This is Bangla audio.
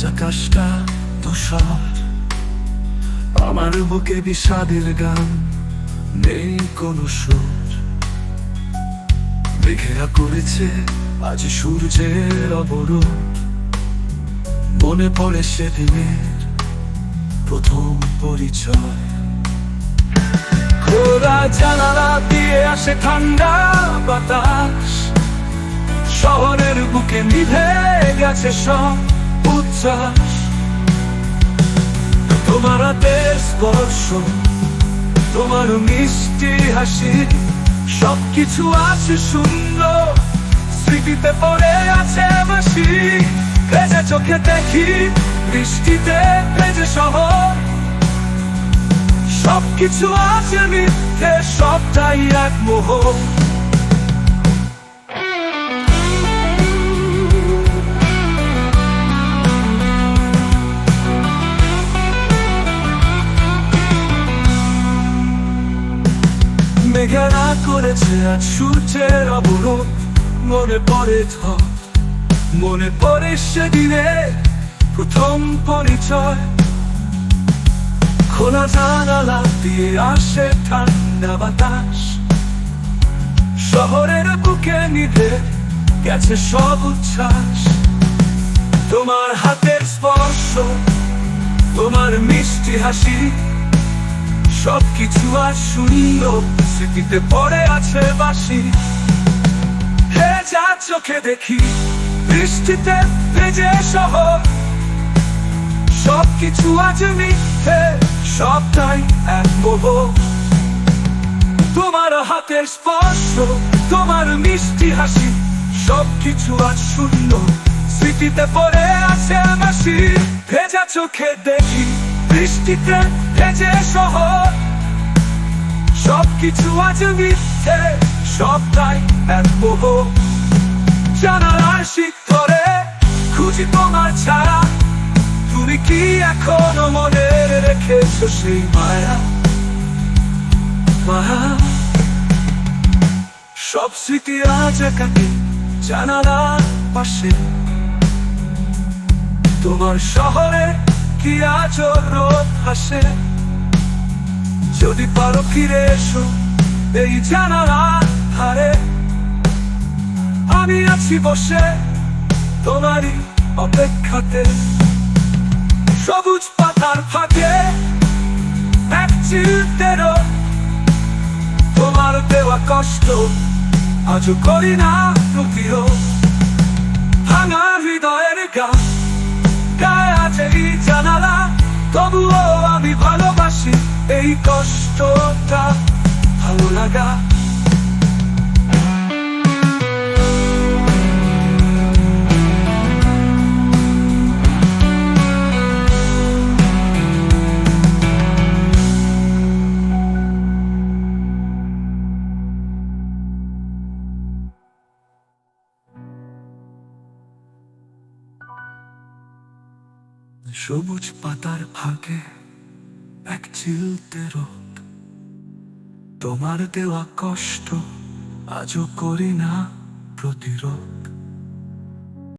আজ আকাশটা তুষার, আমার বুকে বিষাদের গান, নেই কোনো সুর। মেঘেরা করেছে আজ সূর্যের অবরোধ, মনে পড়ে সেদিনের প্রথম পরিচয়। খোলা জানালা দিয়ে আসে ঠান্ডা বাতাস, শহরের বুকে নিভে গেছে সব উচ্ছ্বাস। তোমার হাতের স্পর্শ, তোমার মিষ্টি হাসি, সবকিছু আছে সুন্দর, স্মৃতিতে পড়ে আছে মাসি। ভেজে চোখে দেখি বৃষ্টিতে ভেজে শহর, সবকিছু আছে মিথ্যে, সবটাই এক মোহর। মেঘেরা করেছে আজ সূর্যের অবরোধ, মনে পড়ে ঝড়, মনে পড়ে সেদিনে প্রথম পরিচয়। খোলা জানালা দিয়ে আসে ঠান্ডা বাতাস, শহরের বুকে নিভে গেছে সব উচ্ছ্বাস। তোমার হাতের স্পর্শ, তোমার মিষ্টি হাসি, সবকিছু আজ শূন্য, স্মৃতিতে পড়ে আছে বাসি। ভেজা চোখে দেখি বৃষ্টিতে ভেজে শহর, সবকিছু আজ মিথ্যে, সবটাই এক মোহ। তোমার হাতের স্পর্শ, তোমার মিষ্টি হাসি, সবকিছু আজ শূন্য, স্মৃতিতে পড়ে আছে বাসি। ভেজা চোখে দেখি বৃষ্টিতে ভেজে শহর, সবকিছু আজ মিথ্যে, সবটাই এক মোহ। জানালার শিখরে খুঁজি তোমার ছায়া, তুমি কি এখনো মনে রেখেছো সেই মায়া? মায়া সব স্মৃতি আজ একাকি জানালার পাশে। তোমার শহরে কি আজ রোদ হাসে? যদি পারো ফিরে এসো এই জানালার ধারে, আমি আছি বসে তোমারই অপেক্ষাতে। সবুজ পাতার ফাঁকে এক চিলতে রোদ, তোমার দেওয়া কষ্ট আজও করি না প্রতিরোধ। ভাঙা হৃদয়ের গান গায়ে আছে এই জানালা, তবুও আমি ভালোবাসি এই কষ্টটা, ভালো লাগা। সবুজ পাতার ফাঁকে এক চিলতে রোদ, তোমার দেওয়া কষ্ট আজও করি না প্রতিরোধ।